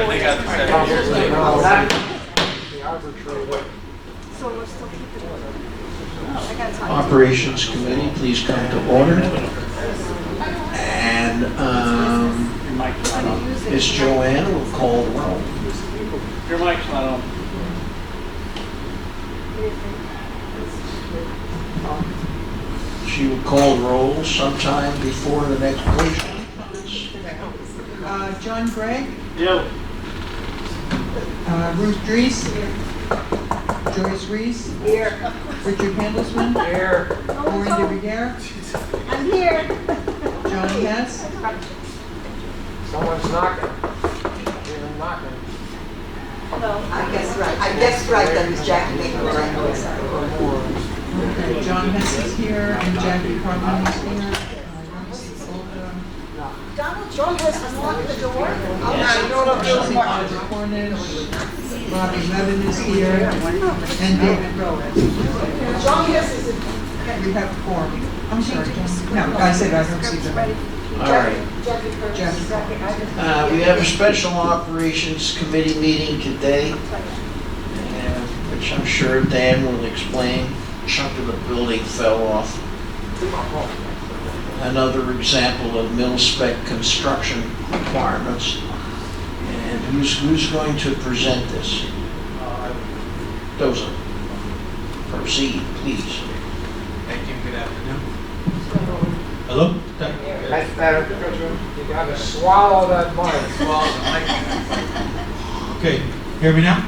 they got the 7 years later. So we're still keeping it. I gotta talk. Operations Committee, please come to order. And Miss Joanna will call the roll. Your mic's not on. She will call the roll sometime before the next portion. John Gregg, Yeah. Ruth Dries, Joyce Reese, Here. Richard Handelsman, Here. Maureen de Riguera, I'm here. John Hess, Someone's knocking. Even knocking. I guess right, that was Jackie making the right noise. okay, John Hess is here, and Jackie Carmen is here. I don't see Olga. Donald Trump was locking the door. I see Roger Cornish, Robbie Levin is here, and David Rowland. John Hess is in. We have four. I'm sorry, no, I said I don't see them. All right. Jackie first. Jackie. We have a special operations committee meeting today, which I'm sure Dan will explain. A chunk of the building fell off. Another example of mil-spec construction requirements. And who's going to present this? Doza. Proceed, please. Thank you, good afternoon. Hello? That's better because you gotta swallow that mic. Swallow the mic. Okay, hear me now?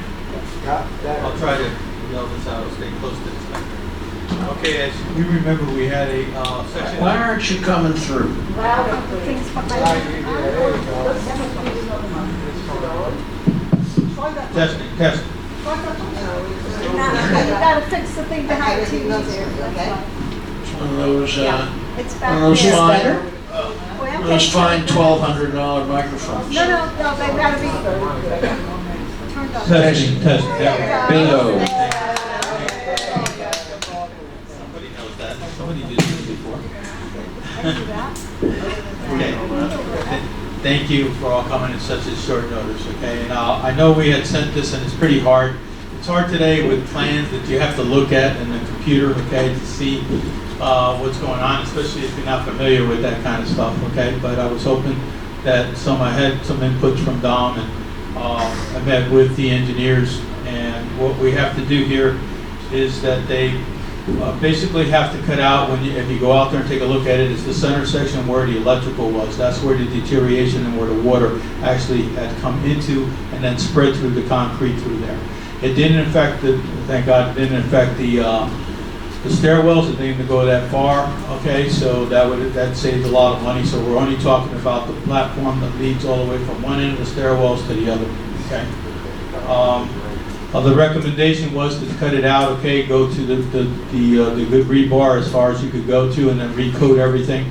I'll try to yell this out, I'll stay close to this mic. Okay, as you remember, we had a section. Why aren't you coming through? Things behind Testing. you gotta fix the thing behind the TV. It's one of those, It's one back of those there. fine, Well, those fine $1,200 microphones. No, they gotta be turned on. Testing. Yeah. Bingo. Somebody knows that. Somebody did this before. Okay. Thank you for all coming in such a short notice, okay? And I know we had sent this and it's pretty hard. It's hard today with plans that you have to look at in the computer, okay, to see what's going on, especially if you're not familiar with that kind of stuff, okay? But I was hoping that I had some inputs from Dom, and I met with the engineers, and what we have to do here is that they basically have to cut out, if you go out there and take a look at it, it's the center section where the electrical was. That's where the deterioration and where the water actually had come into and then spread through the concrete through there. It didn't affect thank God, it didn't affect the stairwells. It didn't go that far, okay? So that saved a lot of money. So we're only talking about the platform that leads all the way from one end of the stairwells to the other, okay? The recommendation was to cut it out, okay, go to the good rebar as far as you could go to, and then recoat everything.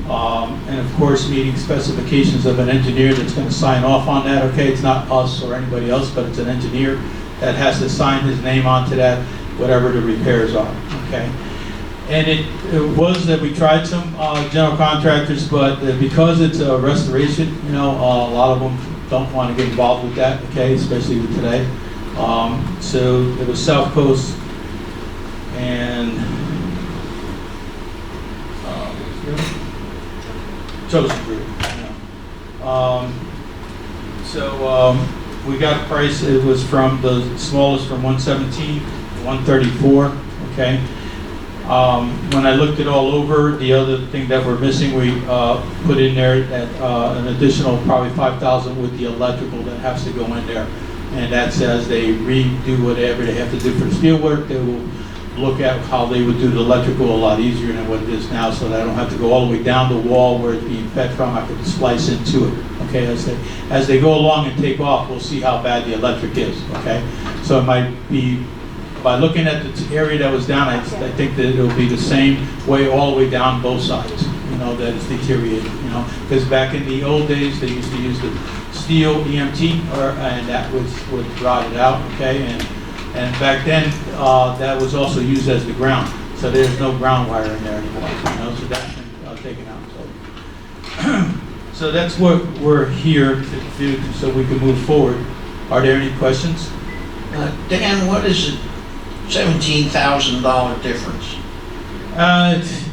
And of course, meeting specifications of an engineer that's going to sign off on that, okay? It's not us or anybody else, but it's an engineer that has to sign his name onto that, whatever the repairs are, okay? And it was that we tried some general contractors, but because it's a restoration, you know, a lot of them don't want to get involved with that, okay, especially with today. So it was South Coast and Chosen Group. We got a price. It was from the smallest from 117 to 134. Okay. When I looked it all over, the other thing that we're missing, we put in there at an additional probably $5,000 with the electrical that has to go in there. And that's as they redo whatever they have to do for the steel work, they will look at how they would do the electrical a lot easier than what it is now, so that I don't have to go all the way down the wall where it's being fed from. I could splice into it. Okay, as they go along and take off, we'll see how bad the electric is. Okay, so it might be, by looking at the area that was down, I think that it'll be the same way all the way down both sides. You know, that it's deteriorating. You know, because back in the old days they used to use the steel EMT, and that was rotted out. Okay, and back then that was also used as the ground. So there's no ground wire in there anymore. You know, so that's been taken out. So that's what we're here to do, so we can move forward. Are there any questions? Dan, what is the $17,000 difference?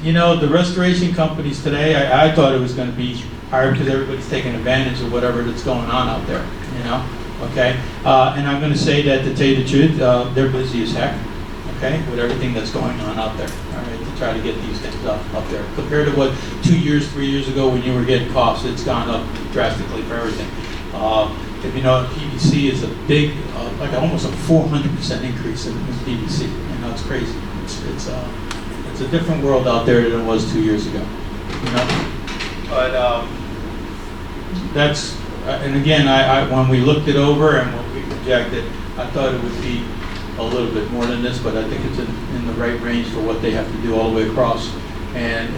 You know, the restoration companies today, I thought it was gonna be higher because everybody's taking advantage of whatever that's going on out there, you know? Okay? And I'm gonna say that, to tell you the truth, they're busy as heck, okay, with everything that's going on out there, all right, to try to get these things up there. Compared to what 2 years, 3 years ago when you were getting costs, it's gone up drastically for everything. If you know, PVC is a big, like almost a 400% increase in PVC. You know, it's crazy. It's a different world out there than it was 2 years ago. You know, but that's and again, when we looked it over and what we projected, I thought it would be a little bit more than this, but I think it's in the right range for what they have to do all the way across. And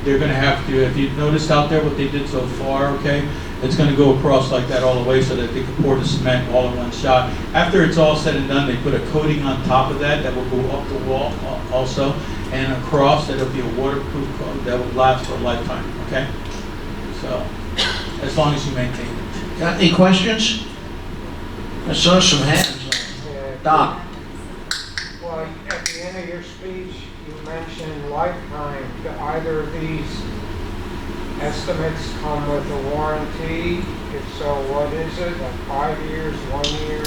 they're going to have to, if you've noticed out there what they did so far, okay, it's going to go across like that all the way so that they can pour the cement all in one shot. After it's all said and done, they put a coating on top of that will go up the wall also, and across that'll be a waterproof coat that will last for a lifetime, okay? So, as long as you maintain it. Got any questions? I saw some hands. Doc. Well, at the end of your speech, you mentioned lifetime. Do either of these estimates come with a warranty? If so, what is it? Like 5 years, 1 year?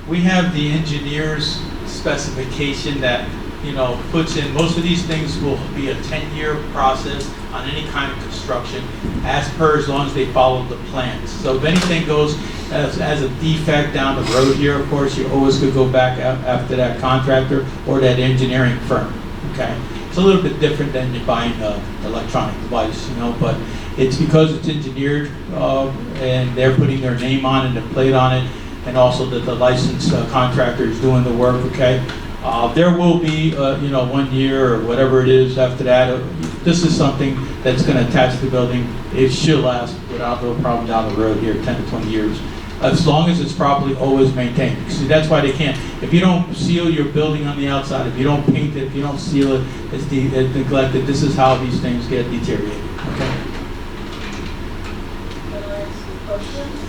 We have the engineer's specification that, you know, puts in, most of these things will be a 10-year process on any kind of construction, as long as they follow the plans. So if anything goes as a defect down the road here, of course, you always could go back after that contractor or that engineering firm, okay? It's a little bit different than you're buying an electronic device, you know, but it's because it's engineered and they're putting their name on it and plate on it, and also that the licensed contractor is doing the work, okay? There will be, you know, 1 year or whatever it is after that. This is something that's going to attach to the building. It should last without no problem down the road here, 10 to 20 years. As long as it's properly always maintained. See, that's why they can't. If you don't seal your building on the outside, if you don't paint it, if you don't seal it, it's neglected. This is how these things get deteriorated. Okay? Can I ask you questions?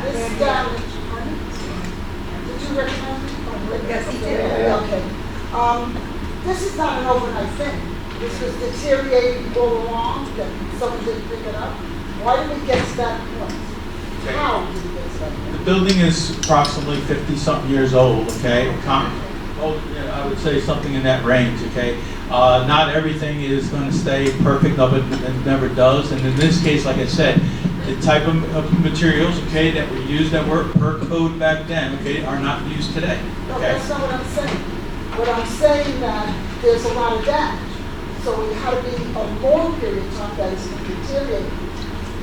This damage, did you recommend it? Yes, he did. Okay. This is not an overnight thing. This was deteriorating all along, that someone didn't pick it up. Why did we get to that point? Okay. How did we get to that point? The building is approximately 50-something years old, okay? I would say something in that range, okay? Not everything is going to stay perfect, but it never does. And in this case, like I said, the type of materials, okay, that were used that were per code back then, okay, are not used today. No, Okay? that's not what I'm saying. What I'm saying that there's a lot of damage. So it had to be a long period of time that it's deteriorating.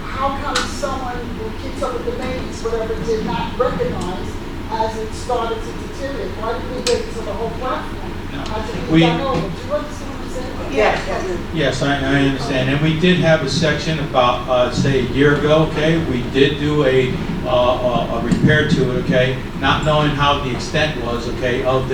How come someone who keeps up with the maintenance, whatever, did not recognize as it started to deteriorate? Why did we get to the whole platform? No. How did We- we get over? Do you understand what I'm saying? Yes. Yes, I understand. And we did have a section about, say, a year ago, okay? We did do a repair to it, okay? Not knowing how the extent was, okay, of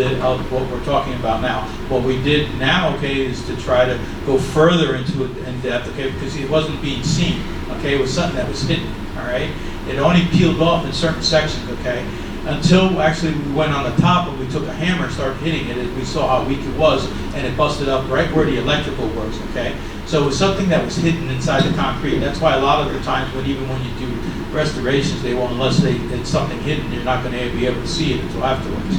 what we're talking about now. What we did now, okay, is to try to go further into it in depth, okay? Because it wasn't being seen, okay? It was something that was hidden, all right? It only peeled off in certain sections, okay? Until actually we went on the top and we took a hammer and started hitting it, and we saw how weak it was, and it busted up right where the electrical was, okay? So it was something that was hidden inside the concrete. That's why a lot of the times even when you do restorations, they won't, unless it's something hidden, you're not going to be able to see it until afterwards.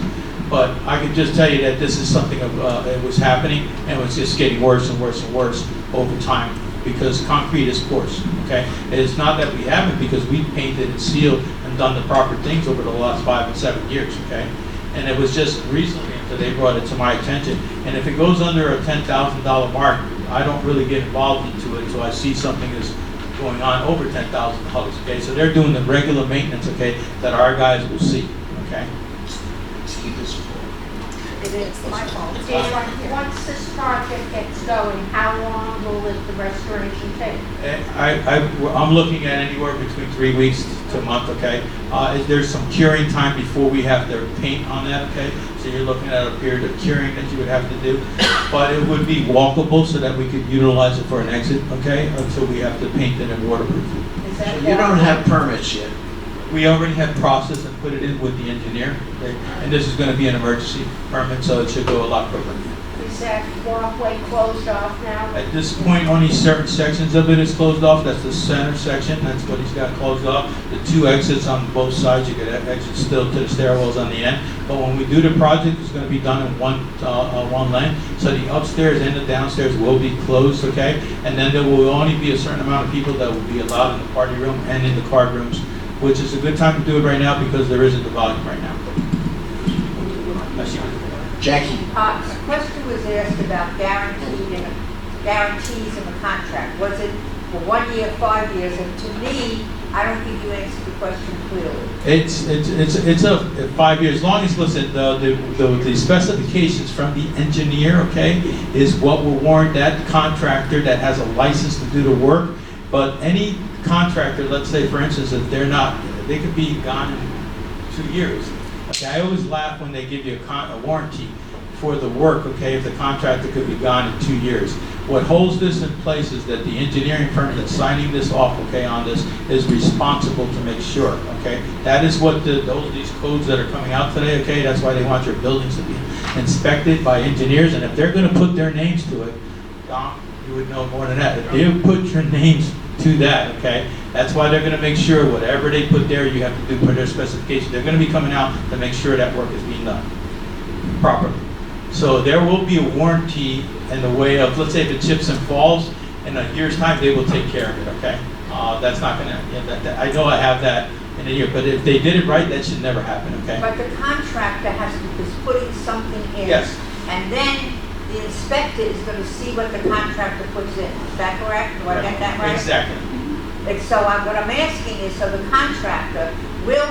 But I can just tell you that this is something it was happening, and it was just getting worse and worse and worse over time, because concrete is porous, okay? It's not that we haven't, because we painted and sealed and done the proper things over the last 5 and 7 years, okay? And it was just recently until they brought it to my attention. And if it goes under a $10,000 mark, I don't really get involved into it until I see something is going on over $10,000, okay? So they're doing the regular maintenance, okay, that our guys will see, okay? It is my fault. And once this project gets going, how long will the restoration take? I'm looking at anywhere between 3 weeks to a month, okay? There's some curing time before we have to paint on that, okay? So you're looking at a period of curing that you would have to do. But it would be walkable so that we could utilize it for an exit, okay? Until we have to paint it and waterproof it. Is So that you don't have permits yet. We already have processed and put it in with the engineer, okay? And this is gonna be an emergency permit, so it should go a lot quicker. Is that walkway closed off now? At this point, only certain sections of it is closed off. That's the center section, that's what he's got closed off. The 2 exits on both sides, you could exit still to the stairwells on the end. But when we do the project, it's gonna be done in one lane. So the upstairs and the downstairs will be closed, okay? And then there will only be a certain amount of people that will be allowed in the party room and in the card rooms, which is a good time to do it right now because there isn't the volume right now. Jackie? A question was asked about guarantees in the contract. Was it for 1 year, 5 years? And to me, I don't think you answered the question clearly. It's a 5 years, as long as, listen, the specifications from the engineer, okay, is what will warrant that contractor that has a license to do the work. But any contractor, let's say for instance, if they could be gone in 2 years. Okay, I always laugh when they give you a warranty for the work, okay, if the contractor could be gone in 2 years. What holds this in place is that the engineering firm that's signing this off, okay, on this is responsible to make sure, okay? That is what these codes that are coming out today, okay, that's why they want your buildings to be inspected by engineers, and if they're gonna put their names to it, Don, you would know more than that. If they put your names to that, okay, that's why they're gonna make sure whatever they put there, you have to do per their specifications. They're gonna be coming out to make sure that work is being done properly. So there will be a warranty in the way of, let's say if it chips and falls, in a year's time, they will take care of it, okay? That's not gonna, I know I have that in a year, but if they did it right, that should never happen, okay? But the contractor is putting something in. Yes. And then the inspector is going to see what the contractor puts in. Is that correct? Do I get that right? Exactly. And so what I'm asking is, so the contractor will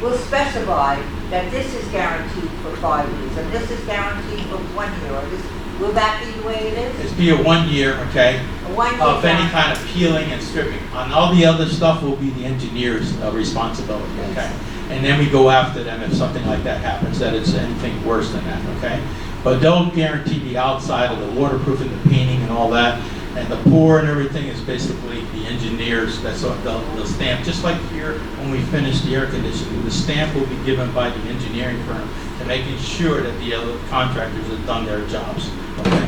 will specify that this is guaranteed for 5 years, and this is guaranteed for 1 year, or this, will that be the way it is? It's be a 1 year, okay? A 1 year Of any guarantee. kind of peeling and stripping. On all the other stuff will be the engineer's responsibility, okay? And then we go after them if something like that happens, that it's anything worse than that, okay? But they'll guarantee the outside of the waterproofing, the painting and all that. And the pour and everything is basically the engineers, that's what they'll stamp. Just like here, when we finish the air conditioning, the stamp will be given by the engineering firm to making sure that the other contractors have done their jobs, okay?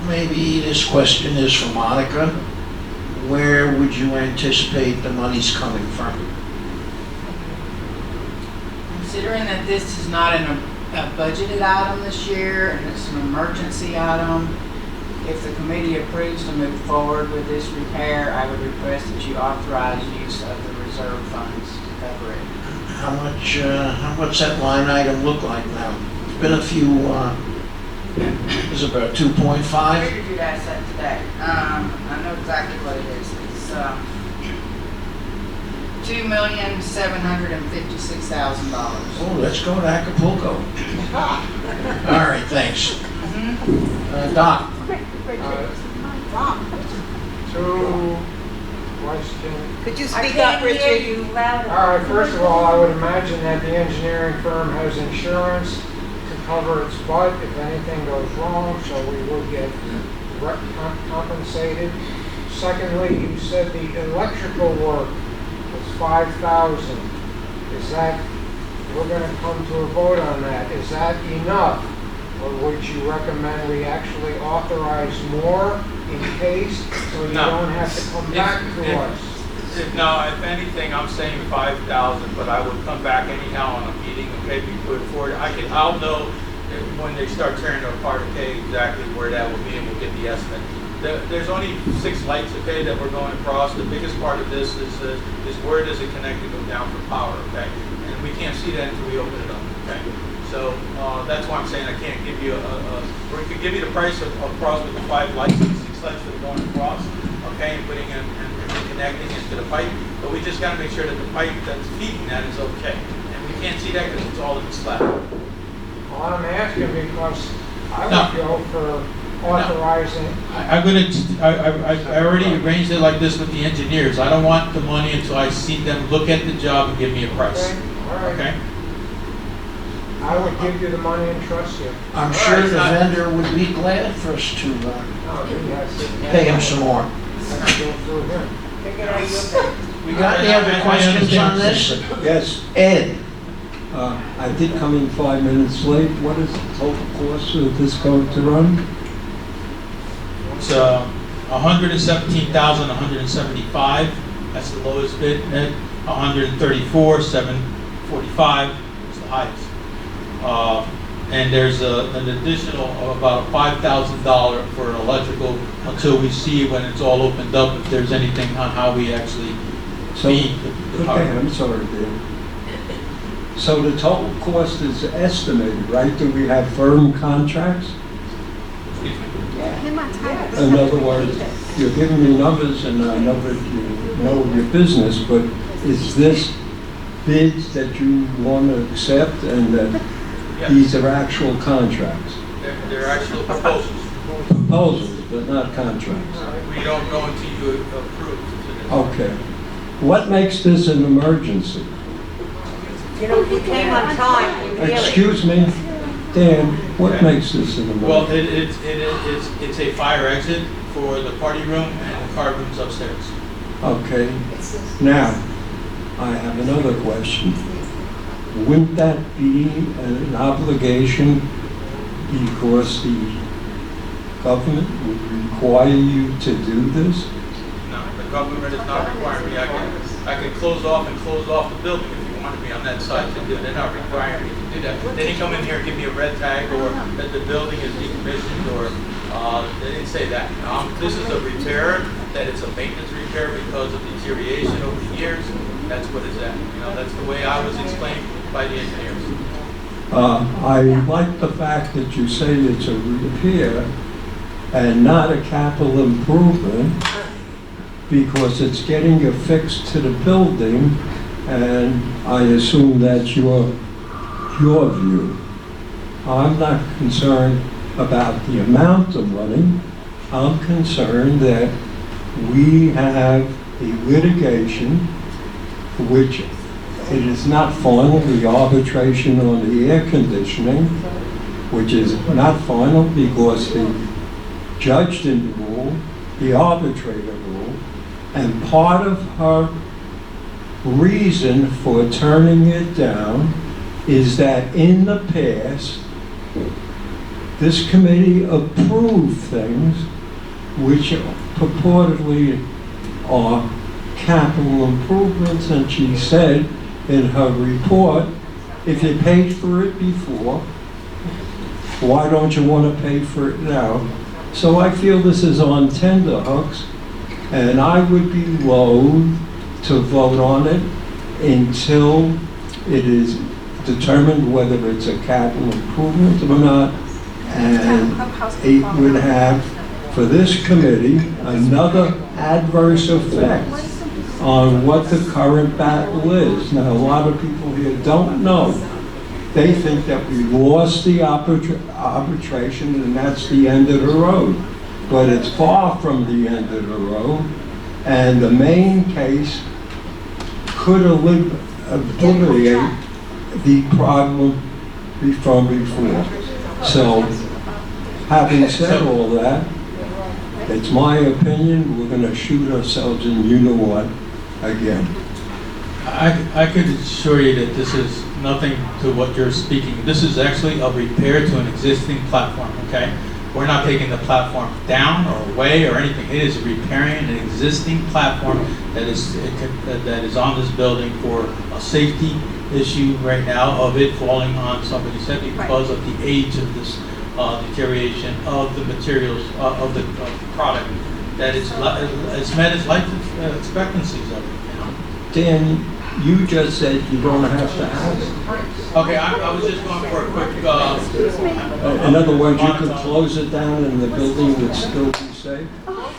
Maybe this question is for Monica. Where would you anticipate the money's coming from? Considering that this is not a budgeted item this year and it's an emergency item, if the committee approves to move forward with this repair, I would request that you authorize use of the reserve funds to cover it. What's that line item look like now? It's been a few, is it about 2.5? I figured you'd ask that today. I know exactly what it is. It's $2,756,000. Oh, let's go to Acapulco. All right, thanks. Doc? Two questions. Could you I speak can't up, hear Richard? you louder. All right, first of all, I would imagine that the engineering firm has insurance to cover its butt if anything goes wrong, so we will get compensated. Secondly, you said the electrical work was $5,000. Is that, we're going to come to a vote on that. Is that enough? Or would you recommend we actually authorize more in case, so you No. don't have to come back to us? No, if anything, I'm saying 5,000, but I would come back anyhow on a meeting, okay, be put forward. I'll know when they start tearing it apart, okay, exactly where that will be, and we'll get the estimate. There's only 6 lights, okay, that we're going across. The biggest part of this is where does it connect to go down for power, okay? And we can't see that until we open it up, okay? So that's why I'm saying I can't give you we could give you the price across with the 5 lights, 6 lights that are going across, okay, and putting in and connecting into the pipe. But we just got to make sure that the pipe that's feeding that is okay. And we can't see that because it's all in the slab. Well, I'm asking because I No. would go for authorizing. I'm gonna, I already arranged it like this with the engineers. I don't want the money until I see them look at the job and give me a price, Okay, all right. okay? I would give you the money and trust you. I'm sure the vendor would be glad for us to Oh, he has to. pay him some more. I can go through him. Take it out of your bank. We got any other questions on this? Yes, Ed? I did come in 5 minutes late. What is the total cost of this going to run? It's 117,175. That's the lowest bid. Ed, 134,745 is the highest. And there's an additional of about $5,000 for electrical until we see when it's all opened up if there's anything on how we actually So, feed the power. okay, I'm sorry, Dan. So the total cost is estimated, right? Do we have firm contracts? Excuse me. In other words, you're giving me numbers and I know that you know your business, but is this bids that you want to accept and that Yeah. these are actual contracts? They're actual proposals. Proposals, but not contracts. We don't go until you approve. Okay. What makes this an emergency? You know, if you came on time, you really. Excuse me, Dan, what makes this an Well, emergency? it's a fire exit for the party room and the car rooms upstairs. Okay, now, I have another question. Wouldn't that be an obligation because the government would require you to do this? No, the government is not requiring me. I can close off the building if you want me on that side to do it. They're not requiring me to do that. They didn't come in here and give me a red tag or that the building is decommissioned or, they didn't say that. This is a repair, that it's a maintenance repair because of deterioration over the years. That's what it's at. You know, that's the way I was explained by the engineers. I like the fact that you say it's a repair and not a capital improvement because it's getting affixed to the building, and I assume that's your view. I'm not concerned about the amount of money. I'm concerned that we have a litigation which it is not final, the arbitration on the air conditioning, which is not final because the judge didn't rule, the arbitrator ruled, and part of her reason for turning it down is that in the past, this committee approved things which purportedly are capital improvements, and she said in her report, if you paid for it before, why don't you want to pay for it now? So I feel this is on tenterhooks, and I would be loath to vote on it until it is determined whether it's a capital improvement or not, and it would have, for this committee, another adverse effect on what the current battle is. Now, a lot of people here don't know. They think that we lost the arbitration and that's the end of the road. But it's far from the end of the road. And the main case could alleviate the problem from before. So, having said all that, it's my opinion, we're going to shoot ourselves in you-know-what again. I could assure you that this is nothing to what you're speaking. This is actually a repair to an existing platform, okay? We're not taking the platform down or away or anything. It is repairing an existing platform that is on this building for a safety issue right now of it falling on somebody's head because of the age of this deterioration of the materials of the product that it's met its life expectancies of it. You know? Dan, you just said you don't have to have it. Okay, I was just going for a quick. In other words, you could close it down and the building would still be safe? I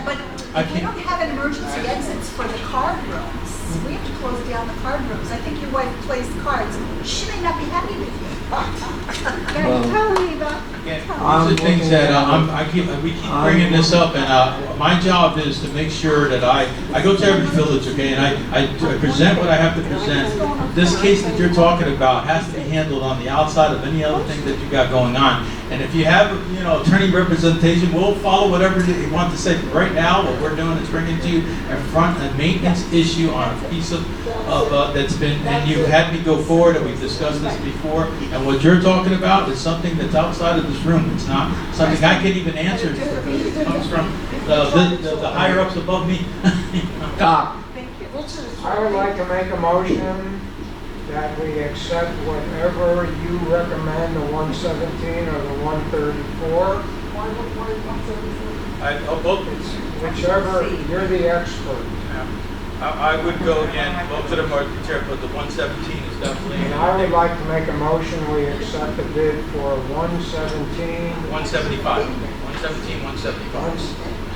But we can't. don't have emergency exits for the car rooms. We have to close down the card rooms. I think your wife plays cards. She may not be happy with you. Well, Tell me about. Again, I'm these are things looking that at- we keep bringing this up, and my job is to make sure that I go to every village, okay, and I present what I have to present. This case that you're talking about has to be handled on the outside of any other thing that you got going on. And if you have, attorney representation, we'll follow whatever you want to say. But right now, what we're doing is bringing to you in front a maintenance issue on a piece of that's been, and you had me go forward, and we've discussed this before. And what you're talking about is something that's outside of this room. It's not something I can even answer because it comes from the higher ups above me. Doc, I would like to make a motion that we accept whatever you recommend, the 117 or the 134. It's whichever, you're the expert. I would go again, both of them are chair, but the 117 is definitely. And I would like to make a motion, we accept the bid for 117. 175. 117, 175.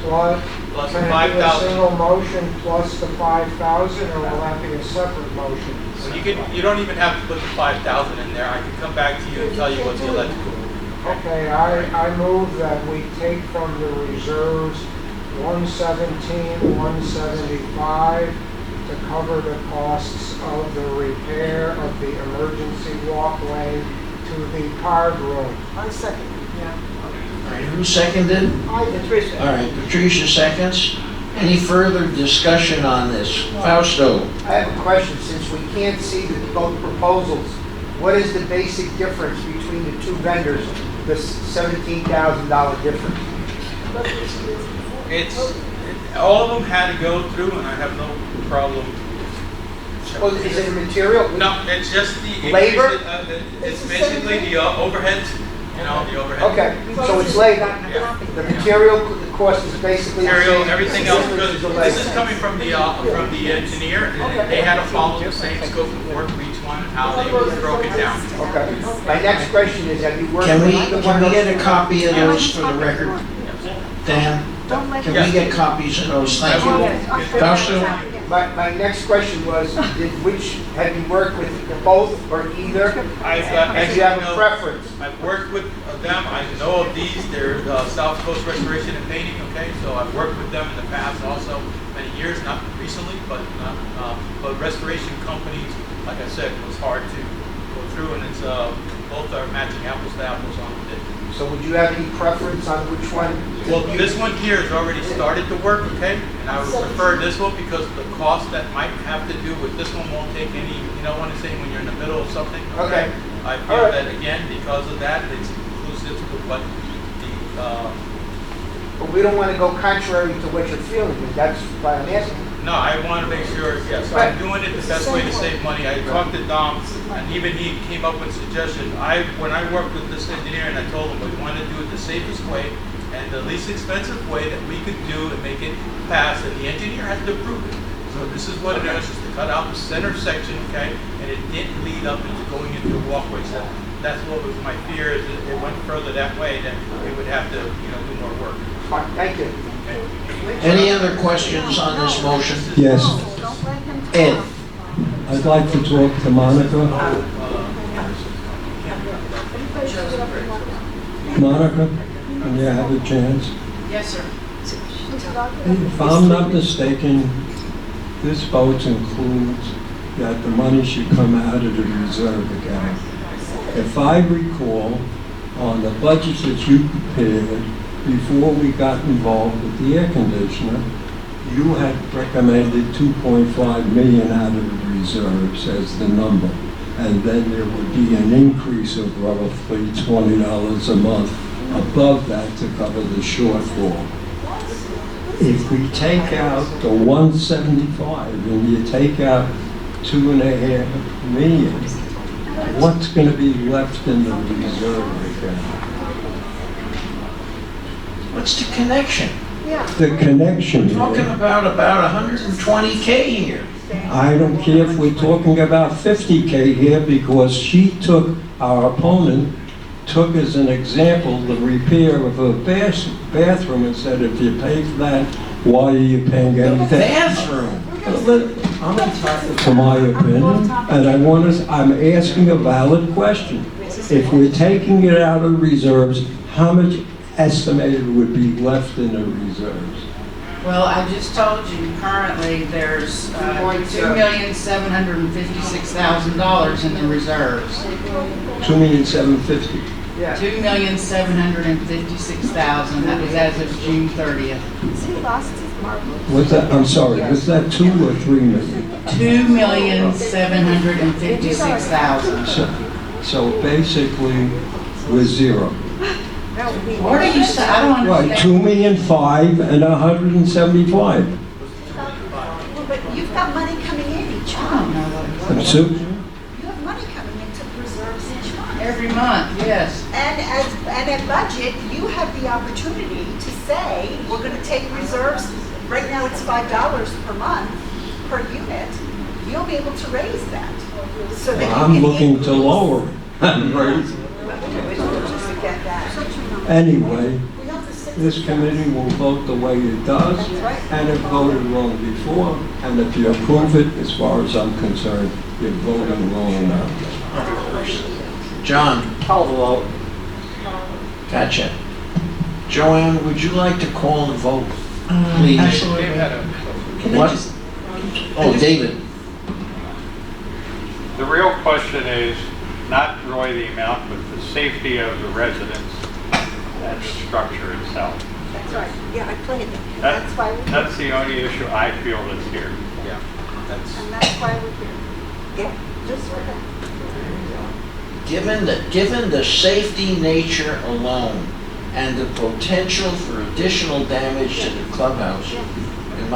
Plus Can it be a 5,000. single motion plus the 5,000, or will that be a separate motion? So you don't even have to put the 5,000 in there. I can come back to you and tell you what's the electrical. Okay, I move that we take from the reserves 117, 175 to cover the costs of the repair of the emergency walkway to the card room. I second. all right, who seconded? Patricia. All right, Patricia seconds. Any further discussion on this? Fausto? I have a question, since we can't see both proposals, what is the basic difference between the two vendors, the $17,000 difference? All of them had to go through, and I have no problem. Well, is it a material? No, it's just the Labor? It's basically the overheads. The overhead. Okay, so it's labor. Yeah. The material cost is basically the Material, same. everything else, The because difference is the this is labor. coming from the engineer, and they had to follow the same scope of work for each one, how they broke it down. Okay. My next question is, have you worked Can with we, either one can of we those? get a copy of those for the record? Dan, can we get copies of those? Thank you. Fausto? My next question was, have you worked with both or either? And do you have a preference? I've worked with them, I know of these, they're South Coast Restoration and Painting, okay? So I've worked with them in the past also, many years, not recently, but restoration companies, like I said, it was hard to go through, and it's, both are matching apples to apples on the bid. So would you have any preference on which one? Well, this one here has already started to work, okay? And I would prefer this one because the cost that might have to do with this one won't take any, when it's saying when you're in the middle of something, okay? I feel that again, because of that, it's inclusive to what But we don't want to go contrary to what you're feeling, that's why I'm asking. No, I want to make sure, yes, I'm doing it the best way to save money. I talked to Dom, and even he came up with suggestions. When I worked with this engineer, and I told him we want to do it the safest way and the least expensive way that we could do and make it pass, and the engineer has to approve it. So this is what it is to cut out the center section, okay, and it didn't lead up into going into the walkway. So that's what was my fear, is that it went further that way, that we would have to, do more work. Fine, thank you. Any other questions on this motion? Yes, Ed? I'd like to talk to Monica. Monica, when you have a chance. Yes, sir. If I'm not mistaken, this vote includes that the money should come out of the reserve account. If I recall, on the budget that you prepared, before we got involved with the air conditioner, you had recommended 2.5 million out of the reserves as the number. And then there would be an increase of roughly $20 a month above that to cover the shortfall. If we take out the 175 and you take out 2.5 million, what's going to be left in the reserve account? What's the connection? The connection. Talking about 120K here. I don't care if we're talking about 50K here, because she took, our opponent took as an example the repair of a bathroom and said, if you pay for that, why are you paying anything? Bathroom? I'm entitled to my opinion, and I'm asking a valid question. If we're taking it out of reserves, how much estimated would be left in the reserves? Well, I just told you, currently, there's $2,756,000 in the reserves. $2,750,000. $2,756,000, that was as of June 30th. He lost his marbles. Was that, I'm sorry, was that 2 or 3 million? $2,756,000. So basically, we're zero. What are you saying? I don't Right, understand. 2,005,000 and 175. Well, but you've got money coming in each I don't month. know what. And so, You have money coming into the reserves each month. Every month, yes. And at budget, you have the opportunity to say, we're gonna take reserves, right now it's $5 per month, per unit. You'll be able to raise that. So that you I'm can looking to increase- lower it. Just to get that. Anyway, this committee will vote the way it does, and it voted wrong before, and if you approve it, as far as I'm concerned, you're voting wrong now. John? Call the vote. Gotcha. Joanne, would you like to call the vote, please? Absolutely. Can I What? just- Oh, David. The real question is not really the amount, but the safety of the residents and the structure itself. That's right, yeah, I played it. That- That's why we're here. That's the only issue I feel that's here. And that's why we're here. Yeah, just for that. Given the safety nature alone and the potential for additional damage to the clubhouse, in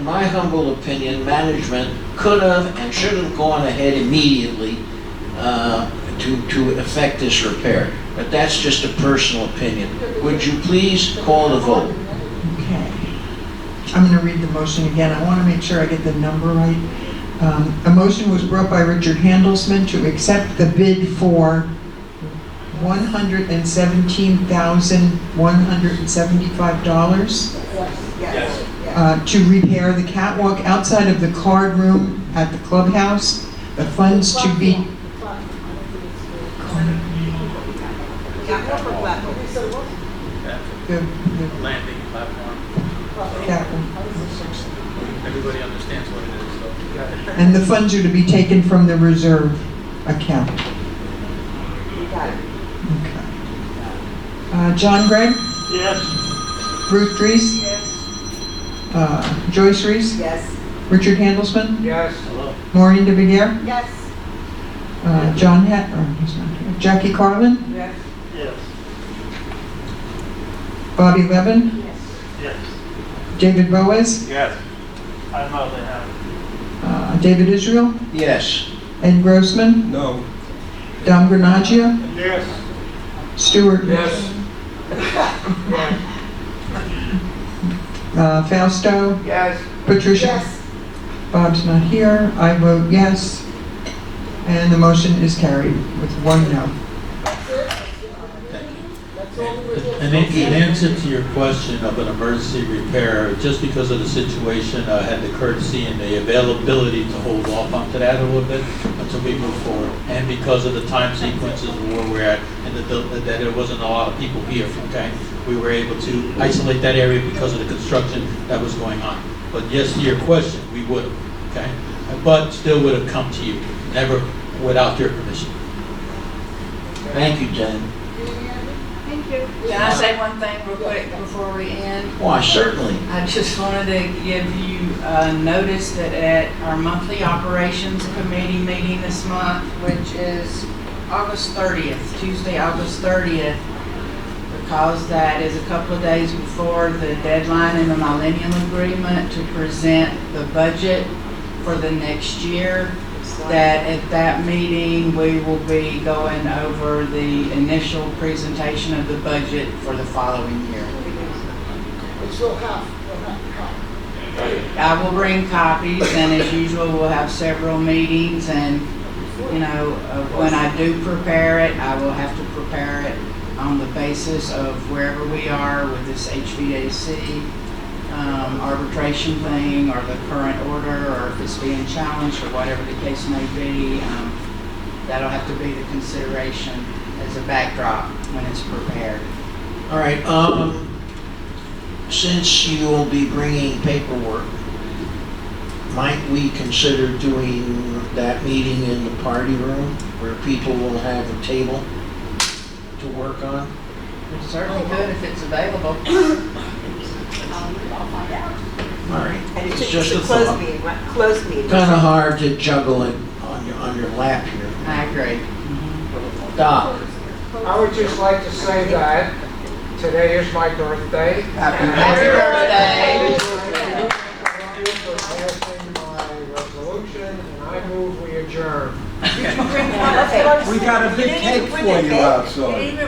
my humble opinion, management could have and should have gone ahead immediately to effect this repair. But that's just a personal opinion. Would you please call the vote? Okay. I'm going to read the motion again. I want to make sure I get the number right. A motion was brought by Richard Handelsman to accept the bid for $117,175 Yes. to repair the catwalk outside of the card room at the clubhouse. The funds to be... The Landing platform. catwalk. Everybody understands what it is, so. And the funds are to be taken from the reserve account. Okay. John Gregg? Yes. Ruth Dries? Joyce Reese? Yes. Richard Handelsman? Yes. Maureen DeViguer? Yes. John he's not here. Jackie Carlin? Yes. Yes. Bobby Levin? Yes. David Boaz? Yes. I know they have. David Israel? Yes. Ed Grossman? No. Dom Granaglia? Yes. Stuart? Yes. Fausto? Yes. Patricia? Yes. Bob's not here. I vote yes. And the motion is carried with 1 no. And in answer to your question of an emergency repair, just because of the situation, I had the courtesy and the availability to hold off onto that a little bit until we move forward. And because of the time sequences of where we're at and that there wasn't a lot of people here, okay? We were able to isolate that area because of the construction that was going on. But yes, to your question, we would have, okay? But still would have come to you, never without your permission. Thank you, Jen. Can I say one thing real quick before we end? Why, certainly. I just wanted to give you notice that at our monthly operations committee meeting this month, which is August 30th, Tuesday, August 30th, because that is a couple of days before the deadline in the Millennium Agreement to present the budget for the next year, that at that meeting, we will be going over the initial presentation of the budget for the following year. Which we'll have I will bring copies, and as usual, we'll have several meetings, and, you know, when I do prepare it, I will have to prepare it on the basis of wherever we are with this HVAC arbitration thing or the current order, or if it's being challenged or whatever the case may be. That'll have to be the consideration as a backdrop when it's prepared. All right, since you will be bringing paperwork, might we consider doing that meeting in the party room where people will have a table to work on? It's certainly good if it's available. I'll find out. All right, And it's it's just a a closed thought. meeting, right? Closed meeting. Kind of hard to juggle it on your lap here. I agree. Doc, I would just like to say that today is my birthday. Happy birthday. Thank you for passing my resolution, and I move we adjourn. We got a big cake for you outside.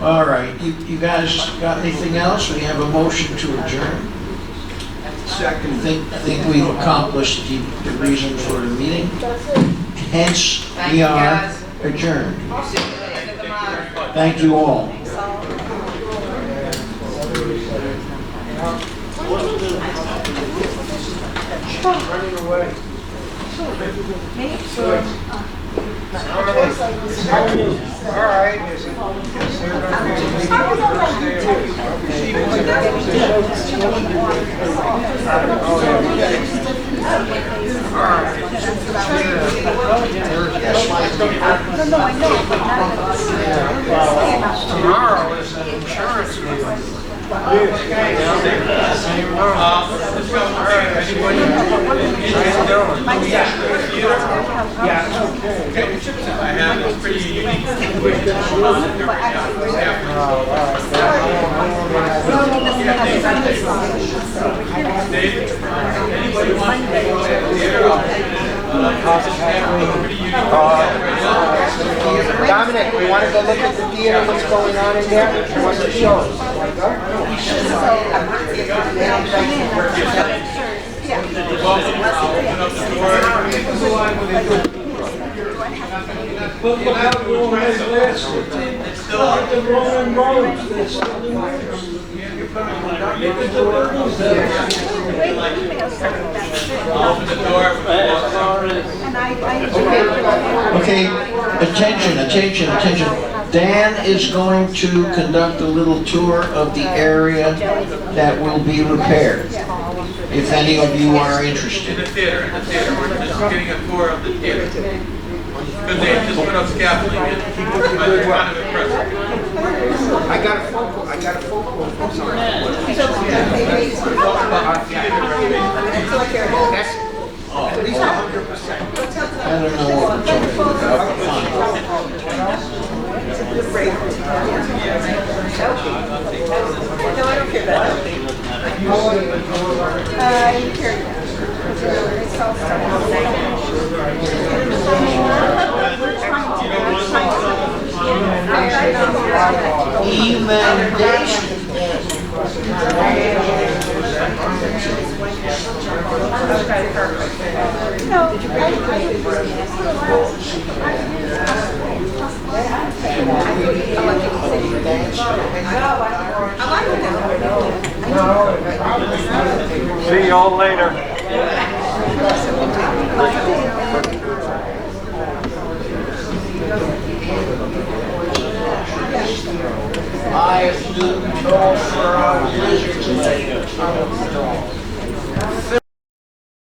all right, you guys got anything else? We have a motion to adjourn. Second. Think we've accomplished the reason for the meeting. That's it. Hence, Thank we you, are guys. adjourned. See you at the end of the month. Thank you all. Running away. All right, is it? Is there gonna be a Tomorrow is an insurance meeting. Dominic, we want to go look at the theater, what's going on in there? What's the show? But look how long it's lasted. It's still like the Roman roads, they're still in use. Look at the buildings Okay, attention. Dan is going to conduct a little tour of the area that will be repaired, if any of you are interested. In the theater, we're just getting a tour of the theater. Because they just put up scaffolding in, but it's kind of impressive. I got a phone call, I'm sorry. That's at least 100%. I don't know what we're talking about, fine. No, I don't care about See you all later. I do know for our visitors.